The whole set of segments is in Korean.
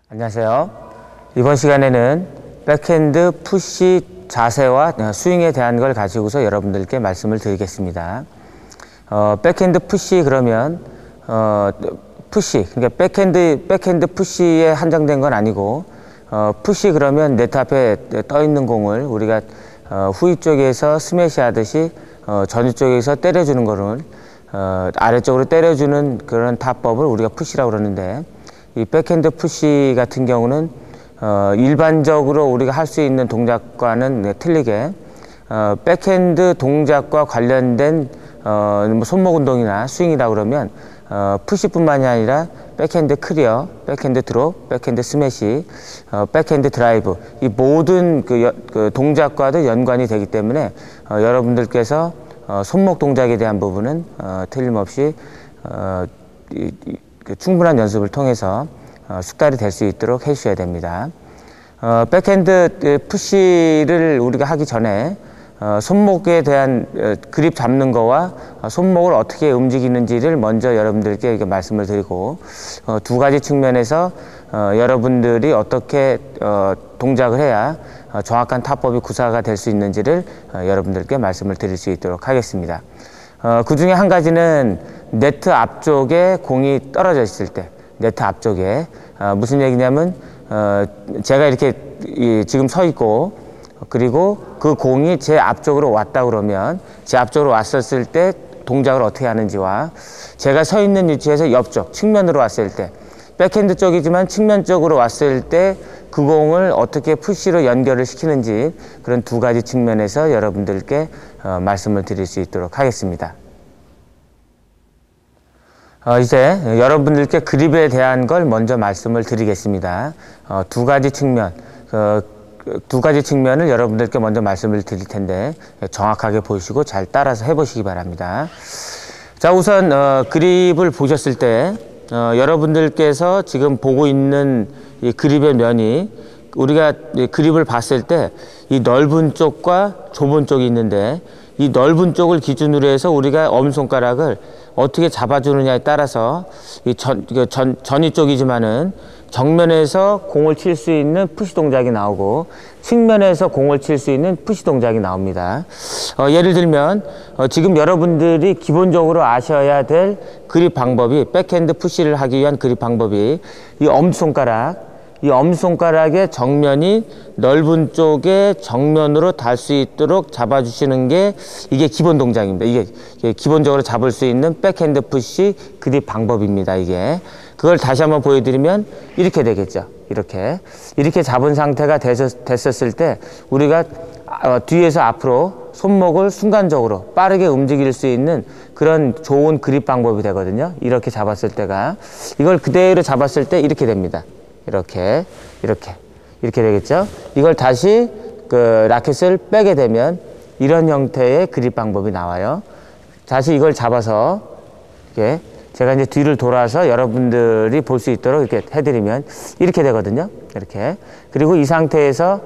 안녕하세요. 이번 시간에는 백핸드 푸시 자세와 스윙에 대한 걸 가지고서 여러분들께 말씀을 드리겠습니다. 백핸드 푸시 그러면 푸시, 그러니까 백핸드 푸시에 한정된 건 아니고 푸시 그러면 네트 앞에 떠 있는 공을 우리가 후위 쪽에서 스매시 하듯이 전위 쪽에서 때려주는 거를 아래쪽으로 때려주는 그런 타법을 우리가 푸시라고 그러는데, 이 백핸드 푸시 같은 경우는 일반적으로 우리가 할 수 있는 동작과는 틀리게 백핸드 동작과 관련된 뭐 손목 운동이나 스윙이라 그러면 푸시뿐만이 아니라 백핸드 클리어, 백핸드 드롭, 백핸드 스매시, 백핸드 드라이브, 이 모든 그 동작과도 연관이 되기 때문에 여러분들께서 손목 동작에 대한 부분은 틀림없이 충분한 연습을 통해서 숙달이 될 수 있도록 해주셔야 됩니다. 백핸드 푸시를 우리가 하기 전에 손목에 대한 그립 잡는 거와 손목을 어떻게 움직이는지를 먼저 여러분들께 이렇게 말씀을 드리고, 두 가지 측면에서 여러분들이 어떻게 동작을 해야 정확한 타법이 구사가 될 수 있는지를 여러분들께 말씀을 드릴 수 있도록 하겠습니다. 그 중에 한 가지는 네트 앞쪽에 공이 떨어져 있을 때, 네트 앞쪽에 무슨 얘기냐면 제가 이렇게 지금 서 있고, 그리고 그 공이 제 앞쪽으로 왔다 그러면 제 앞쪽으로 왔었을 때 동작을 어떻게 하는지와, 제가 서 있는 위치에서 옆쪽 측면으로 왔을 때, 백핸드 쪽이지만 측면 쪽으로 왔을 때 그 공을 어떻게 푸시로 연결을 시키는지, 그런 두 가지 측면에서 여러분들께 말씀을 드릴 수 있도록 하겠습니다. 이제 여러분들께 그립에 대한 걸 먼저 말씀을 드리겠습니다. 두 가지 측면, 두 가지 측면을 여러분들께 먼저 말씀을 드릴 텐데 정확하게 보시고 잘 따라서 해보시기 바랍니다. 자, 우선 그립을 보셨을 때 여러분들께서 지금 보고 있는 이 그립의 면이, 우리가 그립을 봤을 때 이 넓은 쪽과 좁은 쪽이 있는데, 이 넓은 쪽을 기준으로 해서 우리가 엄손가락을 어떻게 잡아주느냐에 따라서 이 전위 쪽이지만은 정면에서 공을 칠 수 있는 푸시 동작이 나오고, 측면에서 공을 칠 수 있는 푸시 동작이 나옵니다. 예를 들면 지금 여러분들이 기본적으로 아셔야 될 그립 방법이, 백핸드 푸시를 하기 위한 그립 방법이 이 엄손가락의 정면이 넓은 쪽에 정면으로 닿을 수 있도록 잡아주시는 게, 이게 기본 동작입니다. 이게 기본적으로 잡을 수 있는 백핸드 푸시 그립 방법입니다. 이게 그걸 다시 한번 보여드리면 이렇게 되겠죠. 이렇게 잡은 상태가 됐었을 때 우리가 뒤에서 앞으로 손목을 순간적으로 빠르게 움직일 수 있는 그런 좋은 그립 방법이 되거든요. 이렇게 잡았을 때가, 이걸 그대로 잡았을 때 이렇게 됩니다. 이렇게 되겠죠. 이걸 다시 라켓을 빼게 되면 이런 형태의 그립 방법이 나와요. 다시 이걸 잡아서 이렇게 제가 이제 뒤를 돌아서 여러분들이 볼 수 있도록 이렇게 해드리면 이렇게 되거든요. 이렇게. 그리고 이 상태에서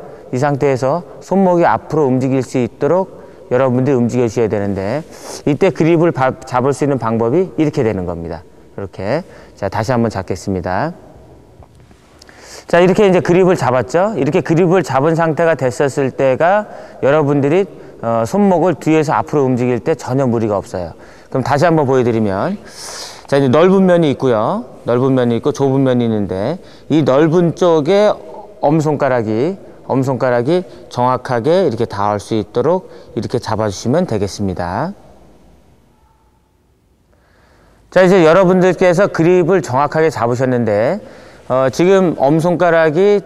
손목이 앞으로 움직일 수 있도록 여러분들이 움직여 주셔야 되는데, 이때 그립을 잡을 수 있는 방법이 이렇게 되는 겁니다. 이렇게. 자, 다시 한번 잡겠습니다. 자, 이렇게 이제 그립을 잡았죠. 이렇게 그립을 잡은 상태가 됐었을 때가 여러분들이 손목을 뒤에서 앞으로 움직일 때 전혀 무리가 없어요. 그럼 다시 한번 보여드리면, 자, 이제 넓은 면이 있고요. 넓은 면이 있고 좁은 면이 있는데, 이 넓은 쪽에 엄손가락이 정확하게 이렇게 닿을 수 있도록 이렇게 잡아주시면 되겠습니다. 자, 이제 여러분들께서 그립을 정확하게 잡으셨는데, 지금 엄손가락이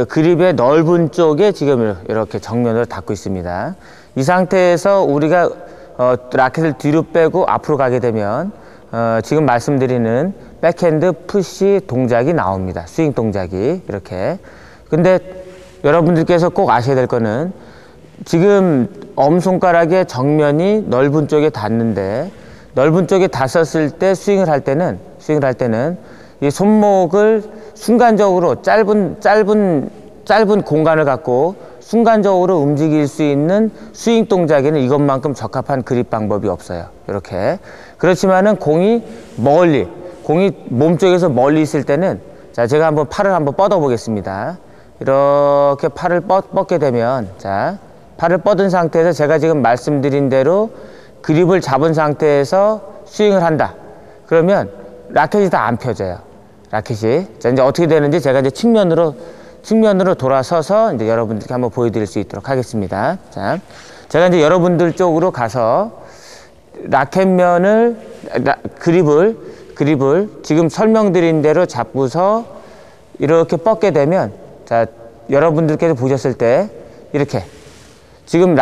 그립의 넓은 쪽에 지금 이렇게 정면으로 닿고 있습니다. 이 상태에서 우리가 라켓을 뒤로 빼고 앞으로 가게 되면 지금 말씀드리는 백핸드 푸시 동작이 나옵니다. 스윙 동작이 이렇게. 근데 여러분들께서 꼭 아셔야 될 거는, 지금 엄손가락의 정면이 넓은 쪽에 닿는데, 넓은 쪽에 닿았을 때 스윙을 할 때는 이 손목을 순간적으로 짧은 공간을 갖고 순간적으로 움직일 수 있는 스윙 동작에는 이것만큼 적합한 그립 방법이 없어요. 이렇게. 그렇지만은 공이 몸쪽에서 멀리 있을 때는 자, 제가 한번 팔을 한번 뻗어 보겠습니다. 이렇게 팔을 뻗게 되면, 자, 팔을 뻗은 상태에서 제가 지금 말씀드린 대로 그립을 잡은 상태에서 스윙을 한다. 그러면 라켓이 다 안 펴져요. 라켓이. 자, 이제 어떻게 되는지 제가 이제 측면으로 돌아서서 이제 여러분들께 한번 보여드릴 수 있도록 하겠습니다. 자, 제가 이제 여러분들 쪽으로 가서 라켓면을, 그립을 지금 설명드린 대로 잡고서 이렇게 뻗게 되면, 자, 여러분들께서 보셨을 때 이렇게 지금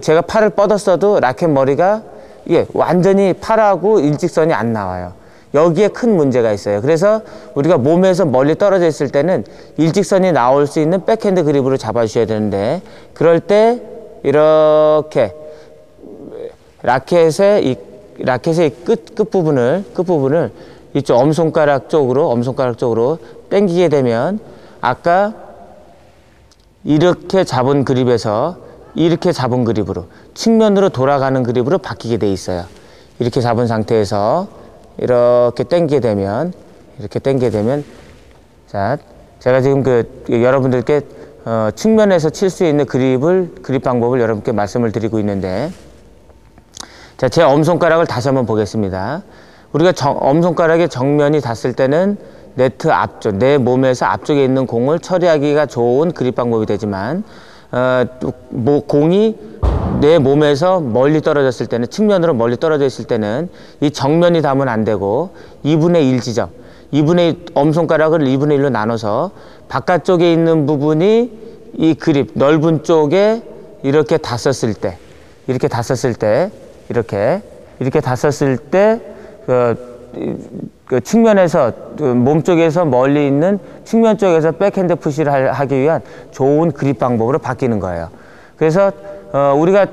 제가 팔을 뻗었어도 라켓 머리가 이게 완전히 팔하고 일직선이 안 나와요. 여기에 큰 문제가 있어요. 그래서 우리가 몸에서 멀리 떨어져 있을 때는 일직선이 나올 수 있는 백핸드 그립으로 잡아주셔야 되는데, 그럴 때 이렇게 라켓의 끝부분을 이쪽 엄손가락 쪽으로 당기게 되면 아까 이렇게 잡은 그립에서 이렇게 잡은 그립으로 측면으로 돌아가는 그립으로 바뀌게 돼 있어요. 이렇게 잡은 상태에서 이렇게 당기게 되면 자, 제가 지금 여러분들께 측면에서 칠 수 있는 그립 방법을 여러분께 말씀을 드리고 있는데, 자, 제 엄손가락을 다시 한번 보겠습니다. 우리가 엄손가락의 정면이 닿았을 때는 네트 앞쪽, 내 몸에서 앞쪽에 있는 공을 처리하기가 좋은 그립 방법이 되지만, 공이 내 몸에서 멀리 떨어졌을 때는, 측면으로 멀리 떨어져 있을 때는 이 정면이 닿으면 안 되고 2분의 1 지점, 엄손가락을 2분의 1로 나눠서 바깥쪽에 있는 부분이 이 그립 넓은 쪽에 이렇게 닿았을 때, 그 측면에서, 몸 쪽에서 멀리 있는 측면 쪽에서 백핸드 푸시를 하기 위한 좋은 그립 방법으로 바뀌는 거예요. 그래서 우리가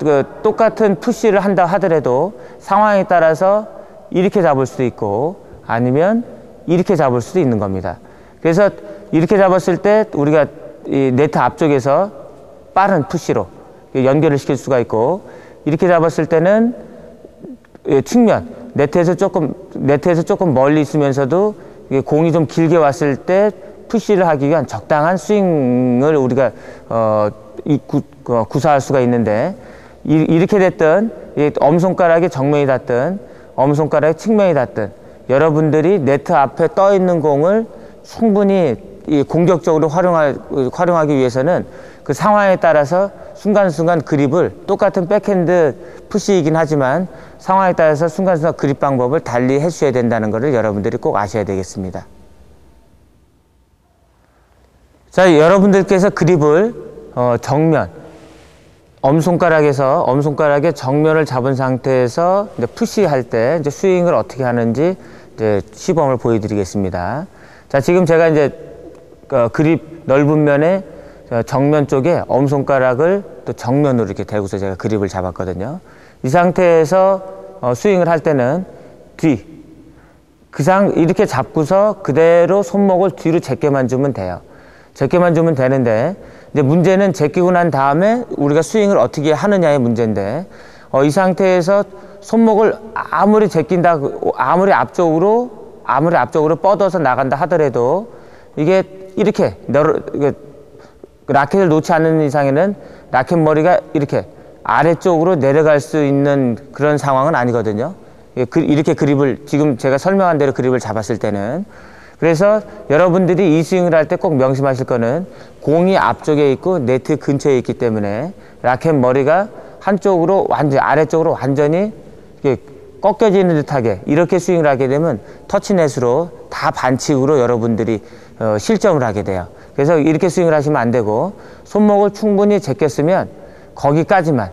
똑같은 푸시를 한다 하더라도 상황에 따라서 이렇게 잡을 수도 있고 아니면 이렇게 잡을 수도 있는 겁니다. 그래서 이렇게 잡았을 때 우리가 이 네트 앞쪽에서 빠른 푸시로 연결을 시킬 수가 있고, 이렇게 잡았을 때는 측면, 네트에서 조금 멀리 있으면서도 공이 좀 길게 왔을 때 푸시를 하기 위한 적당한 스윙을 우리가 구사할 수가 있는데, 이렇게 됐든 엄손가락의 정면이 닿든 엄손가락의 측면이 닿든 여러분들이 네트 앞에 떠 있는 공을 충분히 공격적으로 활용하기 위해서는 그 상황에 따라서 순간순간 그립을, 똑같은 백핸드 푸시이긴 하지만 상황에 따라서 순간순간 그립 방법을 달리 해주셔야 된다는 것을 여러분들이 꼭 아셔야 되겠습니다. 자, 여러분들께서 그립을 정면, 엄손가락의 정면을 잡은 상태에서 이제 푸시할 때 이제 스윙을 어떻게 하는지 이제 시범을 보여드리겠습니다. 자, 지금 제가 이제 그립 넓은 면에 정면 쪽에 엄손가락을 또 정면으로 이렇게 대고서 제가 그립을 잡았거든요. 이 상태에서 스윙을 할 때는 이렇게 잡고서 그대로 손목을 뒤로 제껴만 주면 돼요. 제껴만 주면 되는데, 이제 문제는 제끼고 난 다음에 우리가 스윙을 어떻게 하느냐의 문제인데, 이 상태에서 손목을 아무리 앞쪽으로 뻗어서 나간다 하더라도 이게 이렇게 라켓을 놓지 않는 이상에는 라켓 머리가 이렇게 아래쪽으로 내려갈 수 있는 그런 상황은 아니거든요. 이렇게 지금 제가 설명한 대로 그립을 잡았을 때는. 그래서 여러분들이 이 스윙을 할 때 꼭 명심하실 거는, 공이 앞쪽에 있고 네트 근처에 있기 때문에 라켓 머리가 아래쪽으로 완전히 꺾여지는 듯하게 이렇게 스윙을 하게 되면 터치넷으로 다 반칙으로 여러분들이 실점을 하게 돼요. 그래서 이렇게 스윙을 하시면 안 되고, 손목을 충분히 제꼈으면 거기까지만,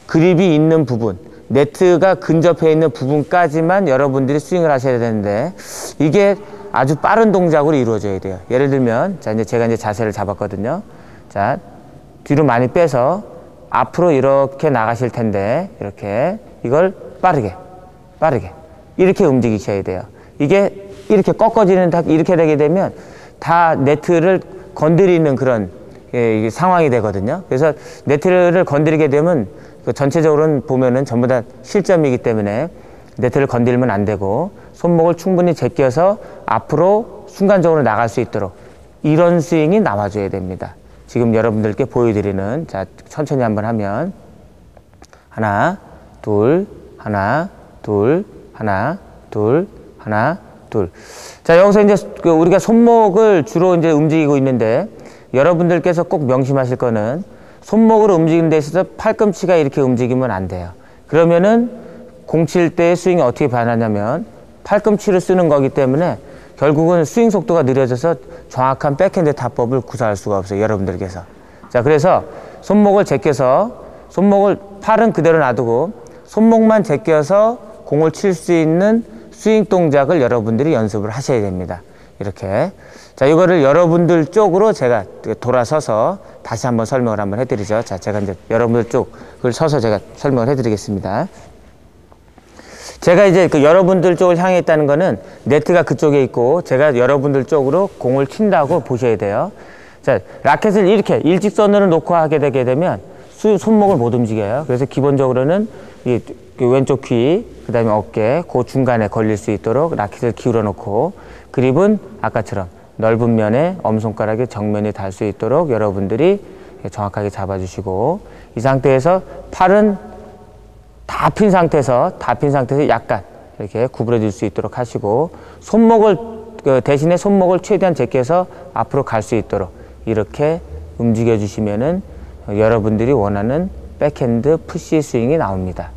그립이 있는 부분, 네트가 근접해 있는 부분까지만 여러분들이 스윙을 하셔야 되는데, 이게 아주 빠른 동작으로 이루어져야 돼요. 예를 들면, 자, 제가 이제 자세를 잡았거든요. 자, 뒤로 많이 빼서 앞으로 이렇게 나가실 텐데, 이걸 빠르게 이렇게 움직이셔야 돼요. 이게 이렇게 꺾어지는, 이렇게 되게 되면 다 네트를 건드리는 그런 상황이 되거든요. 그래서 네트를 건드리게 되면 전체적으로는 보면은 전부 다 실점이기 때문에 네트를 건들면 안 되고 손목을 충분히 제껴서 앞으로 순간적으로 나갈 수 있도록 이런 스윙이 나와줘야 됩니다. 지금 여러분들께 보여드리는, 자, 천천히 한번 하면 하나, 둘, 하나, 둘, 하나, 둘, 하나, 둘. 자, 여기서 이제 우리가 손목을 주로 이제 움직이고 있는데 여러분들께서 꼭 명심하실 거는 손목을 움직이는 데 있어서 팔꿈치가 이렇게 움직이면 안 돼요. 그러면은 공 칠 때 스윙이 어떻게 변하냐면 팔꿈치를 쓰는 거기 때문에 결국은 스윙 속도가 느려져서 정확한 백핸드 타법을 구사할 수가 없어요, 여러분들께서. 자, 그래서 손목을 제껴서 팔은 그대로 놔두고 손목만 제껴서 공을 칠 수 있는 스윙 동작을 여러분들이 연습을 하셔야 됩니다. 이렇게. 자, 이거를 여러분들 쪽으로 제가 돌아서서 다시 한번 설명을 한번 해드리죠. 자, 제가 이제 여러분들 쪽을 서서 제가 설명을 해드리겠습니다. 제가 이제 여러분들 쪽을 향해 있다는 거는 네트가 그쪽에 있고 제가 여러분들 쪽으로 공을 친다고 보셔야 돼요. 자, 라켓을 이렇게 일직선으로 놓고 하게 되게 되면 손목을 못 움직여요. 그래서 기본적으로는 이 왼쪽 귀, 그 다음에 어깨, 그 중간에 걸릴 수 있도록 라켓을 기울여 놓고 그립은 아까처럼 넓은 면에 엄손가락이 정면에 닿을 수 있도록 여러분들이 정확하게 잡아주시고 이 상태에서 팔은 다 핀 상태에서 약간 이렇게 구부러질 수 있도록 하시고 손목을 대신에 손목을 최대한 제껴서 앞으로 갈 수 있도록 이렇게 움직여 주시면은 여러분들이 원하는 백핸드 푸시 스윙이 나옵니다.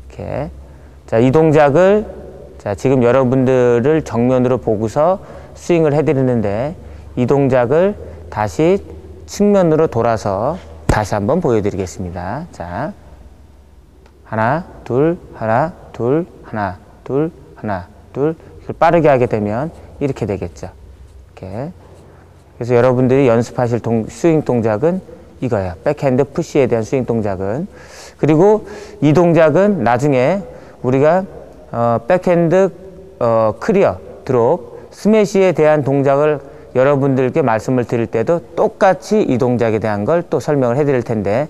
이렇게. 자, 이 동작을 자, 지금 여러분들을 정면으로 보고서 스윙을 해드리는데 이 동작을 다시 측면으로 돌아서 다시 한번 보여드리겠습니다. 자, 하나, 둘, 하나, 둘, 하나, 둘, 하나, 둘. 빠르게 하게 되면 이렇게 되겠죠. 이렇게. 그래서 여러분들이 연습하실 스윙 동작은 이거예요. 백핸드 푸시에 대한 스윙 동작은. 그리고 이 동작은 나중에 우리가 백핸드 클리어, 드롭, 스매시에 대한 동작을 여러분들께 말씀을 드릴 때도 똑같이 이 동작에 대한 걸 또 설명을 해드릴 텐데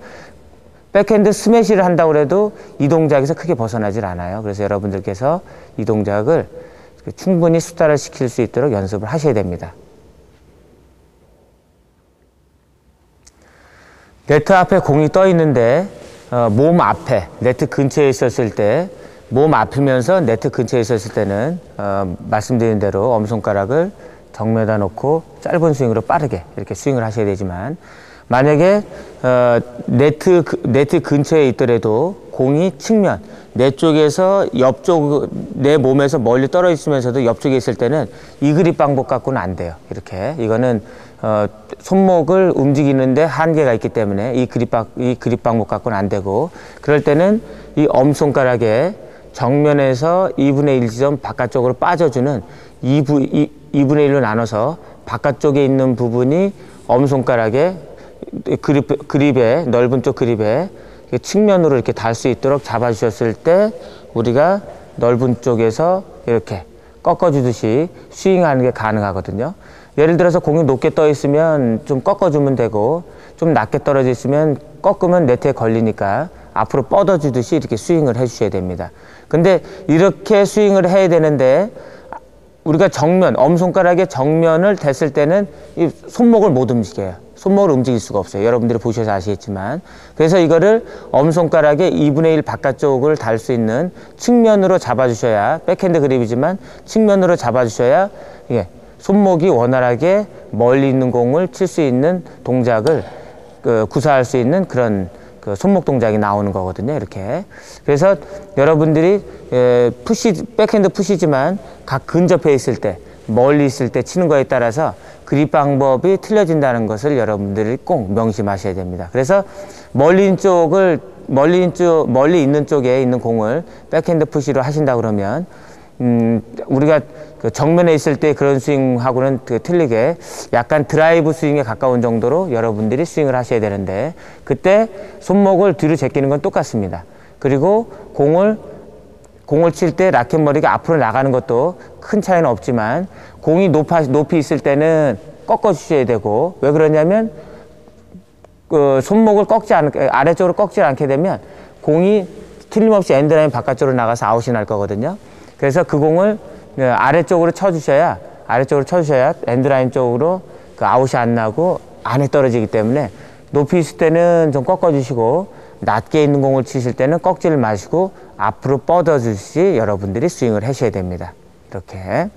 백핸드 스매시를 한다고 해도 이 동작에서 크게 벗어나질 않아요. 그래서 여러분들께서 이 동작을 충분히 수달을 시킬 수 있도록 연습을 하셔야 됩니다. 네트 앞에 공이 떠 있는데 몸 앞에 네트 근처에 있었을 때 몸 앞이면서 네트 근처에 있었을 때는 말씀드린 대로 엄손가락을 정면에다 놓고 짧은 스윙으로 빠르게 이렇게 스윙을 하셔야 되지만 만약에 네트 근처에 있더라도 공이 측면 내 쪽에서 옆쪽 내 몸에서 멀리 떨어져 있으면서도 옆쪽에 있을 때는 이 그립 방법 갖고는 안 돼요. 이렇게 이거는 손목을 움직이는데 한계가 있기 때문에 이 그립 방법 갖고는 안 되고 그럴 때는 이 엄손가락에 정면에서 2분의 1 지점 바깥쪽으로 빠져주는 2분의 1로 나눠서 바깥쪽에 있는 부분이 엄손가락에 그립에 넓은 쪽 그립에 측면으로 이렇게 닿을 수 있도록 잡아주셨을 때 우리가 넓은 쪽에서 이렇게 꺾어주듯이 스윙하는 게 가능하거든요. 예를 들어서 공이 높게 떠 있으면 좀 꺾어주면 되고 좀 낮게 떨어져 있으면 꺾으면 네트에 걸리니까 앞으로 뻗어주듯이 이렇게 스윙을 해주셔야 됩니다. 근데 이렇게 스윙을 해야 되는데 우리가 정면, 엄손가락의 정면을 댔을 때는 이 손목을 못 움직여요. 손목을 움직일 수가 없어요. 여러분들이 보셔서 아시겠지만. 그래서 이거를 엄손가락의 2분의 1 바깥쪽을 달 수 있는 측면으로 잡아주셔야, 백핸드 그립이지만 측면으로 잡아주셔야 예, 손목이 원활하게 멀리 있는 공을 칠 수 있는 동작을 구사할 수 있는 그런 손목 동작이 나오는 거거든요. 이렇게. 그래서 여러분들이 백핸드 푸시지만 각 근접해 있을 때, 멀리 있을 때 치는 거에 따라서 그립 방법이 틀려진다는 것을 여러분들이 꼭 명심하셔야 됩니다. 그래서 멀리 있는 쪽에 있는 공을 백핸드 푸시로 하신다 그러면 우리가 정면에 있을 때 그런 스윙하고는 틀리게 약간 드라이브 스윙에 가까운 정도로 여러분들이 스윙을 하셔야 되는데 그때 손목을 뒤로 제끼는 건 똑같습니다. 그리고 공을 칠 때 라켓 머리가 앞으로 나가는 것도 큰 차이는 없지만 공이 높이 있을 때는 꺾어 주셔야 되고 왜 그러냐면 손목을 아래쪽으로 꺾지 않게 되면 공이 틀림없이 엔드라인 바깥쪽으로 나가서 아웃이 날 거거든요. 그래서 그 공을 아래쪽으로 쳐주셔야 엔드라인 쪽으로 그 아웃이 안 나고 안에 떨어지기 때문에 높이 있을 때는 좀 꺾어주시고 낮게 있는 공을 치실 때는 꺾지를 마시고 앞으로 뻗어주시 여러분들이 스윙을 하셔야 됩니다. 이렇게.